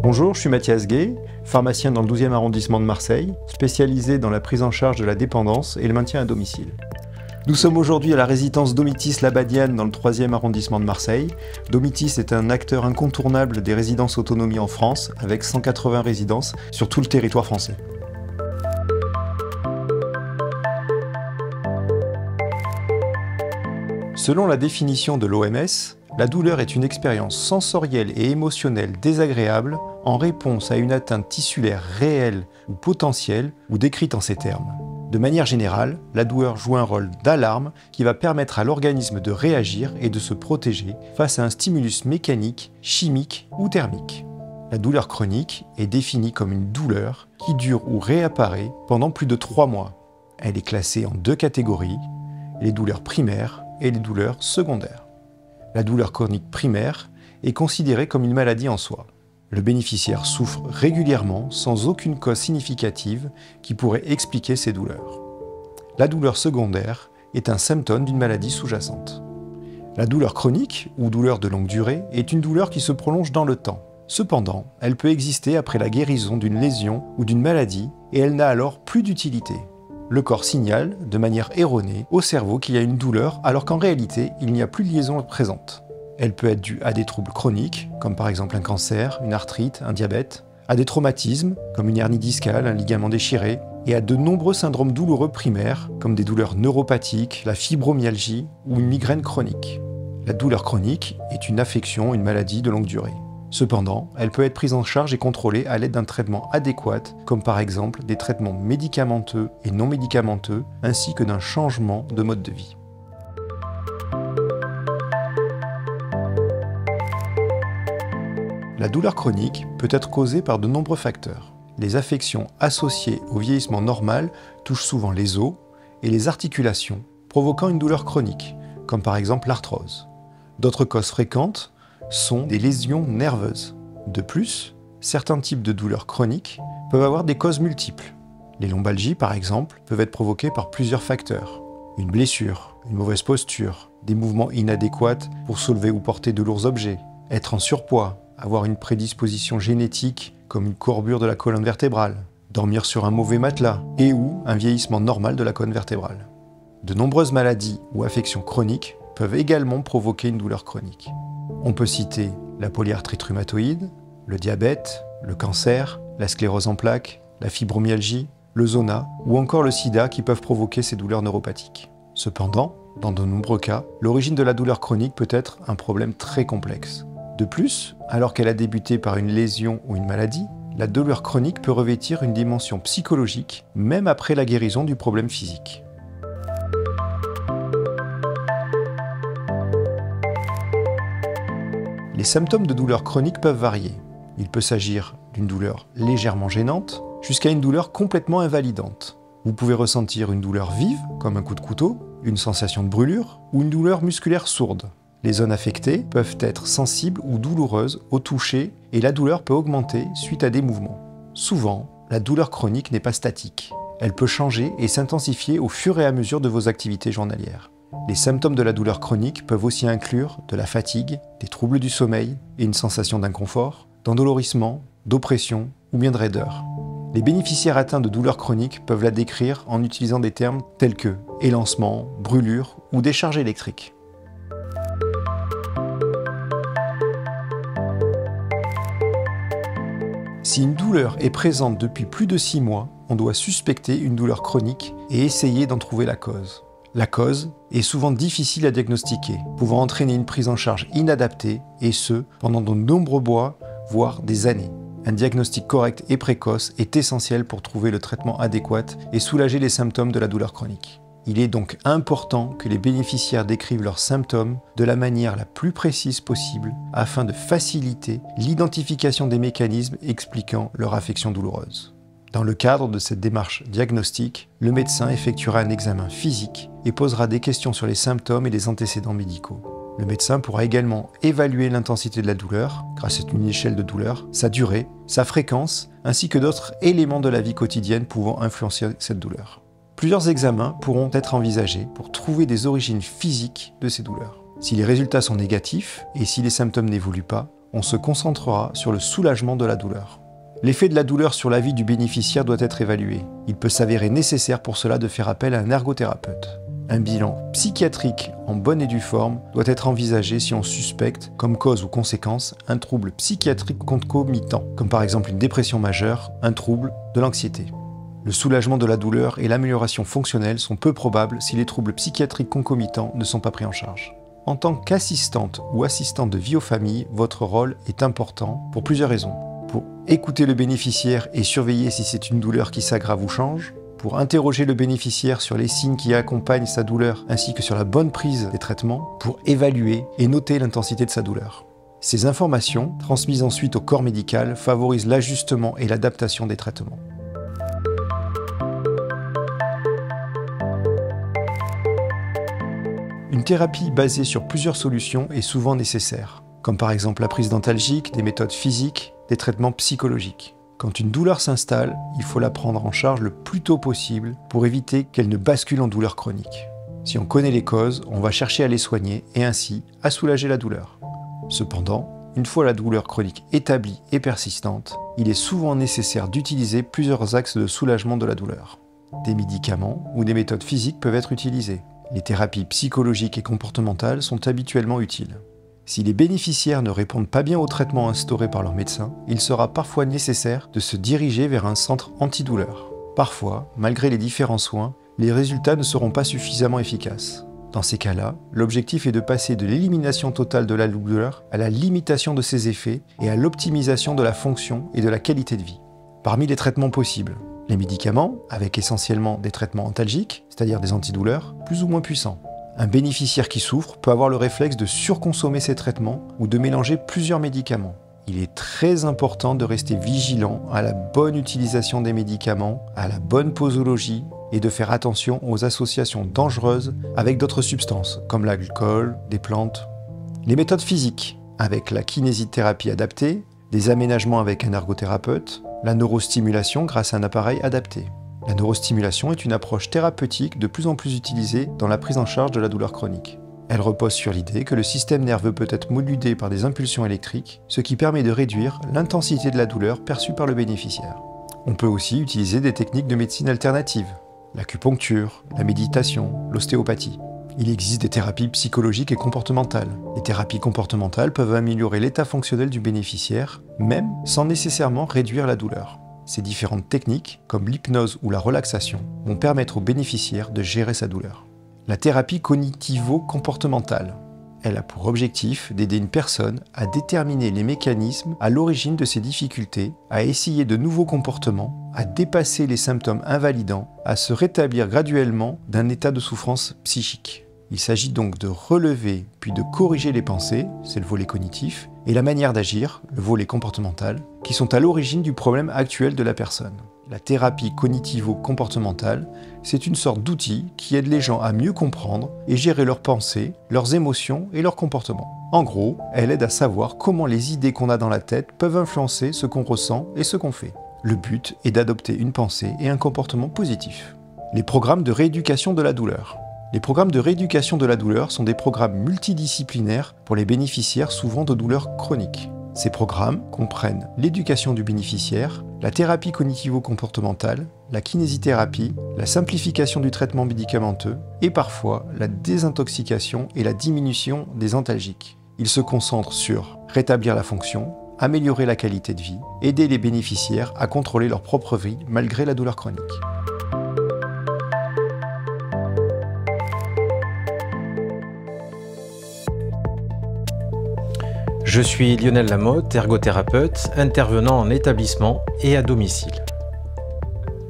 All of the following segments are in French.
Bonjour, je suis Mathias Gay, pharmacien dans le 12e arrondissement de Marseille, spécialisé dans la prise en charge de la dépendance et le maintien à domicile. Nous sommes aujourd'hui à la résidence Domitis Labadiane dans le 3e arrondissement de Marseille. Domitis est un acteur incontournable des résidences autonomie en France, avec 180 résidences sur tout le territoire français. Selon la définition de l'OMS, la douleur est une expérience sensorielle et émotionnelle désagréable en réponse à une atteinte tissulaire réelle ou potentielle ou décrite en ces termes. De manière générale, la douleur joue un rôle d'alarme qui va permettre à l'organisme de réagir et de se protéger face à un stimulus mécanique, chimique ou thermique. La douleur chronique est définie comme une douleur qui dure ou réapparaît pendant plus de 3 mois. Elle est classée en 2 catégories, les douleurs primaires et les douleurs secondaires. La douleur chronique primaire est considérée comme une maladie en soi. Le bénéficiaire souffre régulièrement sans aucune cause significative qui pourrait expliquer ces douleurs. La douleur secondaire est un symptôme d'une maladie sous-jacente. La douleur chronique, ou douleur de longue durée, est une douleur qui se prolonge dans le temps. Cependant, elle peut exister après la guérison d'une lésion ou d'une maladie et elle n'a alors plus d'utilité. Le corps signale, de manière erronée, au cerveau qu'il y a une douleur alors qu'en réalité, il n'y a plus de liaison présente. Elle peut être due à des troubles chroniques, comme par exemple un cancer, une arthrite, un diabète, à des traumatismes, comme une hernie discale, un ligament déchiré, et à de nombreux syndromes douloureux primaires, comme des douleurs neuropathiques, la fibromyalgie ou une migraine chronique. La douleur chronique est une affection, une maladie de longue durée. Cependant, elle peut être prise en charge et contrôlée à l'aide d'un traitement adéquat, comme par exemple des traitements médicamenteux et non médicamenteux, ainsi que d'un changement de mode de vie. La douleur chronique peut être causée par de nombreux facteurs. Les affections associées au vieillissement normal touchent souvent les os et les articulations, provoquant une douleur chronique, comme par exemple l'arthrose. D'autres causes fréquentes sont des lésions nerveuses. De plus, certains types de douleurs chroniques peuvent avoir des causes multiples. Les lombalgies, par exemple, peuvent être provoquées par plusieurs facteurs. Une blessure, une mauvaise posture, des mouvements inadéquats pour soulever ou porter de lourds objets, être en surpoids, avoir une prédisposition génétique comme une courbure de la colonne vertébrale, dormir sur un mauvais matelas et ou un vieillissement normal de la colonne vertébrale. De nombreuses maladies ou affections chroniques peuvent également provoquer une douleur chronique. On peut citer la polyarthrite rhumatoïde, le diabète, le cancer, la sclérose en plaques, la fibromyalgie, le zona ou encore le sida qui peuvent provoquer ces douleurs neuropathiques. Cependant, dans de nombreux cas, l'origine de la douleur chronique peut être un problème très complexe. De plus, alors qu'elle a débuté par une lésion ou une maladie, la douleur chronique peut revêtir une dimension psychologique même après la guérison du problème physique. Les symptômes de douleur chronique peuvent varier. Il peut s'agir d'une douleur légèrement gênante jusqu'à une douleur complètement invalidante. Vous pouvez ressentir une douleur vive, comme un coup de couteau, une sensation de brûlure ou une douleur musculaire sourde. Les zones affectées peuvent être sensibles ou douloureuses au toucher et la douleur peut augmenter suite à des mouvements. Souvent, la douleur chronique n'est pas statique. Elle peut changer et s'intensifier au fur et à mesure de vos activités journalières. Les symptômes de la douleur chronique peuvent aussi inclure de la fatigue, des troubles du sommeil et une sensation d'inconfort, d'endolorissement, d'oppression ou bien de raideur. Les bénéficiaires atteints de douleurs chroniques peuvent la décrire en utilisant des termes tels que élancement, brûlure ou décharge électrique. Si une douleur est présente depuis plus de 6 mois, on doit suspecter une douleur chronique et essayer d'en trouver la cause. La cause est souvent difficile à diagnostiquer, pouvant entraîner une prise en charge inadaptée, et ce, pendant de nombreux mois, voire des années. Un diagnostic correct et précoce est essentiel pour trouver le traitement adéquat et soulager les symptômes de la douleur chronique. Il est donc important que les bénéficiaires décrivent leurs symptômes de la manière la plus précise possible afin de faciliter l'identification des mécanismes expliquant leur affection douloureuse. Dans le cadre de cette démarche diagnostique, le médecin effectuera un examen physique et posera des questions sur les symptômes et les antécédents médicaux. Le médecin pourra également évaluer l'intensité de la douleur, grâce à une échelle de douleur, sa durée, sa fréquence, ainsi que d'autres éléments de la vie quotidienne pouvant influencer cette douleur. Plusieurs examens pourront être envisagés pour trouver des origines physiques de ces douleurs. Si les résultats sont négatifs et si les symptômes n'évoluent pas, on se concentrera sur le soulagement de la douleur. L'effet de la douleur sur la vie du bénéficiaire doit être évalué. Il peut s'avérer nécessaire pour cela de faire appel à un ergothérapeute. Un bilan psychiatrique en bonne et due forme doit être envisagé si on suspecte, comme cause ou conséquence, un trouble psychiatrique concomitant, comme par exemple une dépression majeure, un trouble de l'anxiété. Le soulagement de la douleur et l'amélioration fonctionnelle sont peu probables si les troubles psychiatriques concomitants ne sont pas pris en charge. En tant qu'assistante ou assistante de vie aux familles, votre rôle est important pour plusieurs raisons. Pour écouter le bénéficiaire et surveiller si c'est une douleur qui s'aggrave ou change, pour interroger le bénéficiaire sur les signes qui accompagnent sa douleur ainsi que sur la bonne prise des traitements, pour évaluer et noter l'intensité de sa douleur. Ces informations, transmises ensuite au corps médical, favorisent l'ajustement et l'adaptation des traitements. Une thérapie basée sur plusieurs solutions est souvent nécessaire, comme par exemple la prise d'antalgiques, des méthodes physiques, des traitements psychologiques. Quand une douleur s'installe, il faut la prendre en charge le plus tôt possible pour éviter qu'elle ne bascule en douleur chronique. Si on connaît les causes, on va chercher à les soigner et ainsi à soulager la douleur. Cependant, une fois la douleur chronique établie et persistante, il est souvent nécessaire d'utiliser plusieurs axes de soulagement de la douleur. Des médicaments ou des méthodes physiques peuvent être utilisées. Les thérapies psychologiques et comportementales sont habituellement utiles. Si les bénéficiaires ne répondent pas bien au traitement instauré par leur médecin, il sera parfois nécessaire de se diriger vers un centre antidouleur. Parfois, malgré les différents soins, les résultats ne seront pas suffisamment efficaces. Dans ces cas-là, l'objectif est de passer de l'élimination totale de la douleur à la limitation de ses effets et à l'optimisation de la fonction et de la qualité de vie. Parmi les traitements possibles, les médicaments, avec essentiellement des traitements antalgiques, c'est-à-dire des antidouleurs, plus ou moins puissants. Un bénéficiaire qui souffre peut avoir le réflexe de surconsommer ses traitements ou de mélanger plusieurs médicaments. Il est très important de rester vigilant à la bonne utilisation des médicaments, à la bonne posologie et de faire attention aux associations dangereuses avec d'autres substances, comme l'alcool, des plantes. Les méthodes physiques, avec la kinésithérapie adaptée, des aménagements avec un ergothérapeute, la neurostimulation grâce à un appareil adapté. La neurostimulation est une approche thérapeutique de plus en plus utilisée dans la prise en charge de la douleur chronique. Elle repose sur l'idée que le système nerveux peut être modulé par des impulsions électriques, ce qui permet de réduire l'intensité de la douleur perçue par le bénéficiaire. On peut aussi utiliser des techniques de médecine alternative, l'acupuncture, la méditation, l'ostéopathie. Il existe des thérapies psychologiques et comportementales. Les thérapies comportementales peuvent améliorer l'état fonctionnel du bénéficiaire, même sans nécessairement réduire la douleur. Ces différentes techniques, comme l'hypnose ou la relaxation, vont permettre au bénéficiaire de gérer sa douleur. La thérapie cognitivo-comportementale. Elle a pour objectif d'aider une personne à déterminer les mécanismes à l'origine de ses difficultés, à essayer de nouveaux comportements, à dépasser les symptômes invalidants, à se rétablir graduellement d'un état de souffrance psychique. Il s'agit donc de relever puis de corriger les pensées, c'est le volet cognitif, et la manière d'agir, le volet comportemental, qui sont à l'origine du problème actuel de la personne. La thérapie cognitivo-comportementale, c'est une sorte d'outil qui aide les gens à mieux comprendre et gérer leurs pensées, leurs émotions et leurs comportements. En gros, elle aide à savoir comment les idées qu'on a dans la tête peuvent influencer ce qu'on ressent et ce qu'on fait. Le but est d'adopter une pensée et un comportement positif. Les programmes de rééducation de la douleur. Les programmes de rééducation de la douleur sont des programmes multidisciplinaires pour les bénéficiaires souffrant de douleurs chroniques. Ces programmes comprennent l'éducation du bénéficiaire, la thérapie cognitivo-comportementale, la kinésithérapie, la simplification du traitement médicamenteux et parfois la désintoxication et la diminution des antalgiques. Ils se concentrent sur rétablir la fonction, améliorer la qualité de vie, aider les bénéficiaires à contrôler leur propre vie malgré la douleur chronique. Je suis Lionel Lamotte, ergothérapeute, intervenant en établissement et à domicile.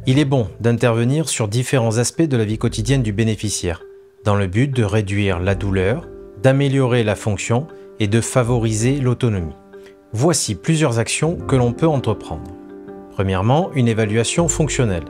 Il est bon d'intervenir sur différents aspects de la vie quotidienne du bénéficiaire, dans le but de réduire la douleur, d'améliorer la fonction et de favoriser l'autonomie. Voici plusieurs actions que l'on peut entreprendre. Premièrement, une évaluation fonctionnelle.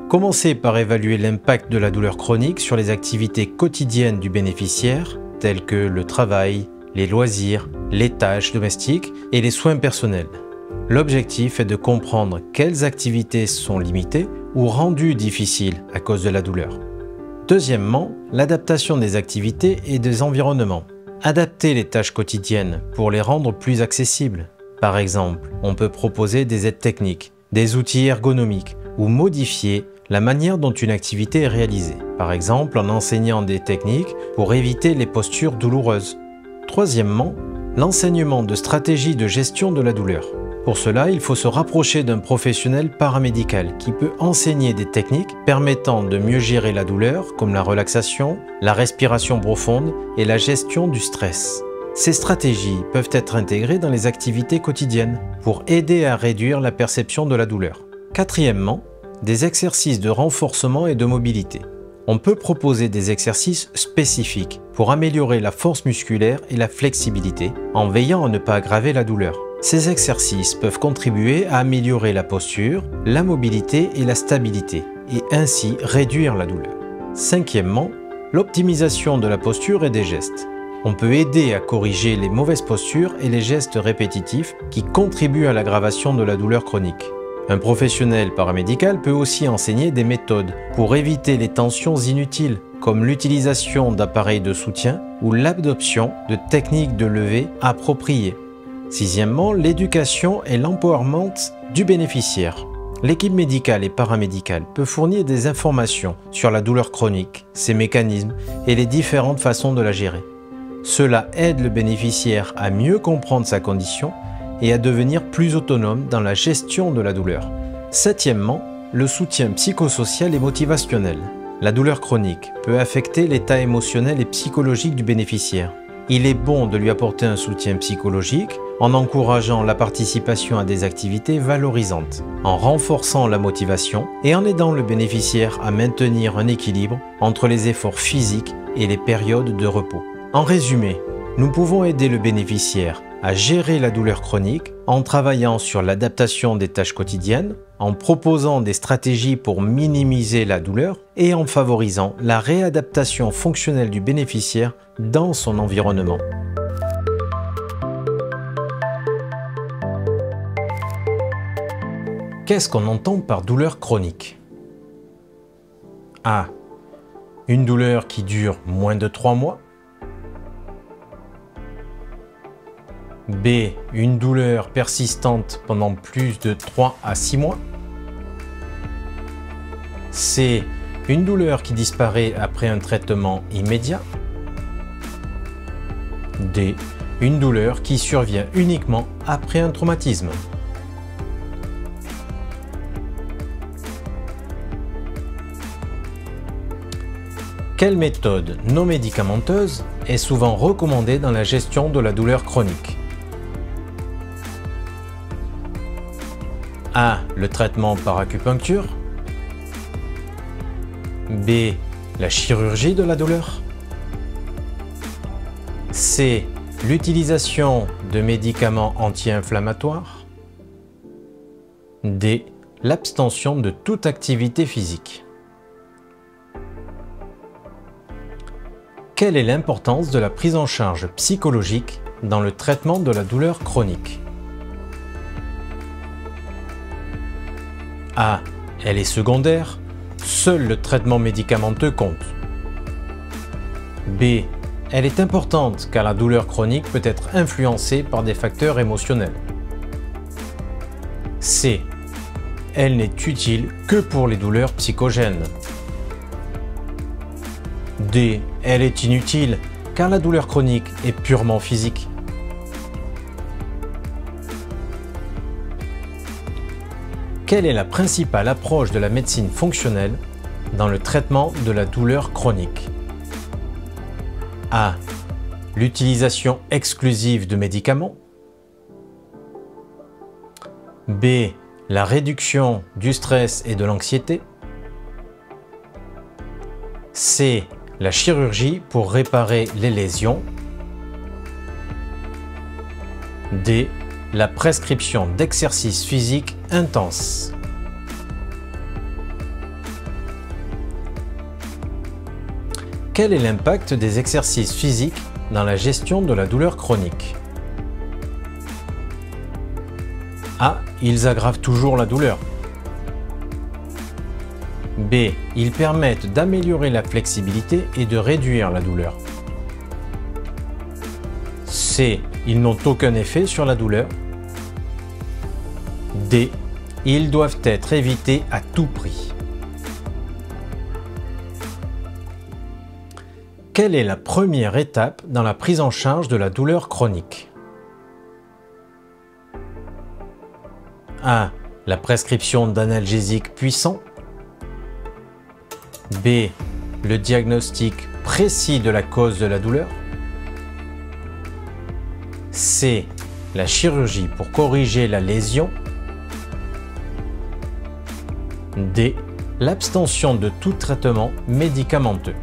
Commencez par évaluer l'impact de la douleur chronique sur les activités quotidiennes du bénéficiaire tels que le travail, les loisirs, les tâches domestiques et les soins personnels. L'objectif est de comprendre quelles activités sont limitées ou rendues difficiles à cause de la douleur. Deuxièmement, l'adaptation des activités et des environnements. Adapter les tâches quotidiennes pour les rendre plus accessibles. Par exemple, on peut proposer des aides techniques, des outils ergonomiques ou modifier la manière dont une activité est réalisée. Par exemple, en enseignant des techniques pour éviter les postures douloureuses. Troisièmement, l'enseignement de stratégies de gestion de la douleur. Pour cela, il faut se rapprocher d'un professionnel paramédical qui peut enseigner des techniques permettant de mieux gérer la douleur, comme la relaxation, la respiration profonde et la gestion du stress. Ces stratégies peuvent être intégrées dans les activités quotidiennes pour aider à réduire la perception de la douleur. Quatrièmement, des exercices de renforcement et de mobilité. On peut proposer des exercices spécifiques pour améliorer la force musculaire et la flexibilité en veillant à ne pas aggraver la douleur. Ces exercices peuvent contribuer à améliorer la posture, la mobilité et la stabilité et ainsi réduire la douleur. Cinquièmement, l'optimisation de la posture et des gestes. On peut aider à corriger les mauvaises postures et les gestes répétitifs qui contribuent à l'aggravation de la douleur chronique. Un professionnel paramédical peut aussi enseigner des méthodes pour éviter les tensions inutiles, comme l'utilisation d'appareils de soutien ou l'adoption de techniques de levée appropriées. Sixièmement, l'éducation et l'empowerment du bénéficiaire. L'équipe médicale et paramédicale peut fournir des informations sur la douleur chronique, ses mécanismes et les différentes façons de la gérer. Cela aide le bénéficiaire à mieux comprendre sa condition et à devenir plus autonome dans la gestion de la douleur. Septièmement, le soutien psychosocial et motivationnel. La douleur chronique peut affecter l'état émotionnel et psychologique du bénéficiaire. Il est bon de lui apporter un soutien psychologique en encourageant la participation à des activités valorisantes, en renforçant la motivation et en aidant le bénéficiaire à maintenir un équilibre entre les efforts physiques et les périodes de repos. En résumé, nous pouvons aider le bénéficiaire à gérer la douleur chronique en travaillant sur l'adaptation des tâches quotidiennes, en proposant des stratégies pour minimiser la douleur et en favorisant la réadaptation fonctionnelle du bénéficiaire dans son environnement. Qu'est-ce qu'on entend par douleur chronique? A. Une douleur qui dure moins de 3 mois. B. Une douleur persistante pendant plus de 3 à 6 mois. C. Une douleur qui disparaît après un traitement immédiat. D. Une douleur qui survient uniquement après un traumatisme. Quelle méthode non médicamenteuse est souvent recommandée dans la gestion de la douleur chronique? A. Le traitement par acupuncture. B. La chirurgie de la douleur. C. L'utilisation de médicaments anti-inflammatoires. D. L'abstention de toute activité physique. Quelle est l'importance de la prise en charge psychologique dans le traitement de la douleur chronique? A. Elle est secondaire, seul le traitement médicamenteux compte. B. Elle est importante car la douleur chronique peut être influencée par des facteurs émotionnels. C. Elle n'est utile que pour les douleurs psychogènes. D. Elle est inutile car la douleur chronique est purement physique. Quelle est la principale approche de la médecine fonctionnelle dans le traitement de la douleur chronique? A. L'utilisation exclusive de médicaments. B. La réduction du stress et de l'anxiété. C. La chirurgie pour réparer les lésions. D. La prescription d'exercices physiques intenses. Quel est l'impact des exercices physiques dans la gestion de la douleur chronique? A. Ils aggravent toujours la douleur. B. Ils permettent d'améliorer la flexibilité et de réduire la douleur. C. Ils n'ont aucun effet sur la douleur. D. Ils doivent être évités à tout prix. Quelle est la première étape dans la prise en charge de la douleur chronique? A. La prescription d'analgésiques puissants. B. Le diagnostic précis de la cause de la douleur. C. La chirurgie pour corriger la lésion. D. L'abstention de tout traitement médicamenteux.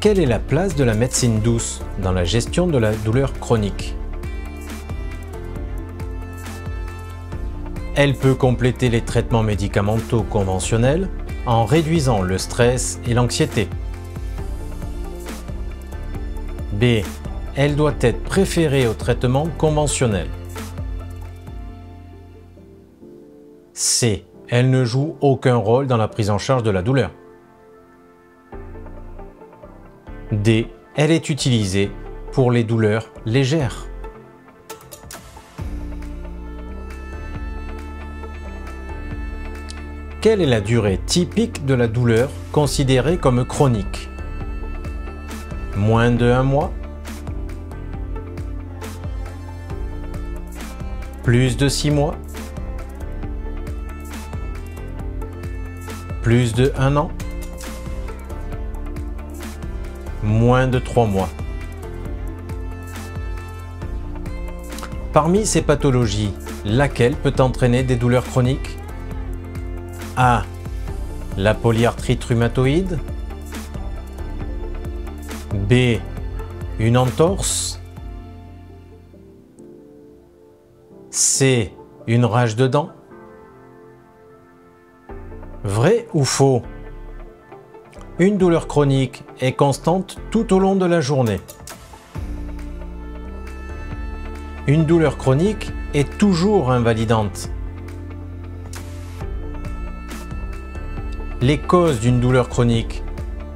Quelle est la place de la médecine douce dans la gestion de la douleur chronique? Elle peut compléter les traitements médicamenteux conventionnels en réduisant le stress et l'anxiété. B. Elle doit être préférée aux traitements conventionnels. C. Elle ne joue aucun rôle dans la prise en charge de la douleur. D. Elle est utilisée pour les douleurs légères. Quelle est la durée typique de la douleur considérée comme chronique? Moins de 1 mois? Plus de 6 mois? Plus de 1 an? Moins de 3 mois. Parmi ces pathologies, laquelle peut entraîner des douleurs chroniques? A. La polyarthrite rhumatoïde. B. Une entorse. C. Une rage de dents. Vrai ou faux? Une douleur chronique est constante tout au long de la journée. Une douleur chronique est toujours invalidante. Les causes d'une douleur chronique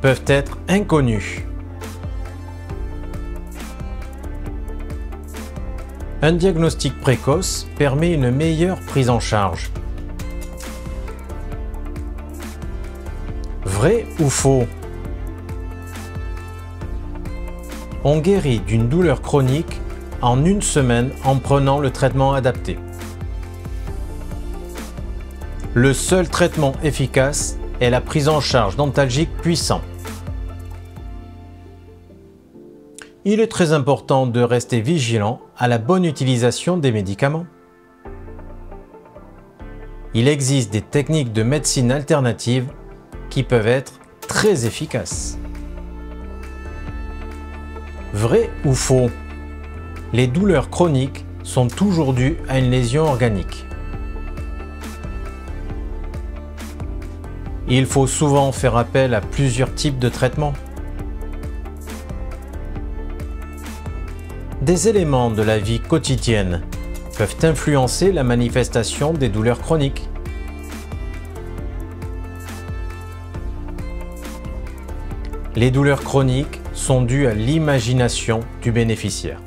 peuvent être inconnues. Un diagnostic précoce permet une meilleure prise en charge. Vrai ou faux? On guérit d'une douleur chronique en 1 semaine en prenant le traitement adapté. Le seul traitement efficace est la prise en charge d'antalgiques puissants. Il est très important de rester vigilant à la bonne utilisation des médicaments. Il existe des techniques de médecine alternative qui peuvent être très efficaces. Vrai ou faux? Les douleurs chroniques sont toujours dues à une lésion organique. Il faut souvent faire appel à plusieurs types de traitements. Des éléments de la vie quotidienne peuvent influencer la manifestation des douleurs chroniques. Les douleurs chroniques sont dues à l'imagination du bénéficiaire.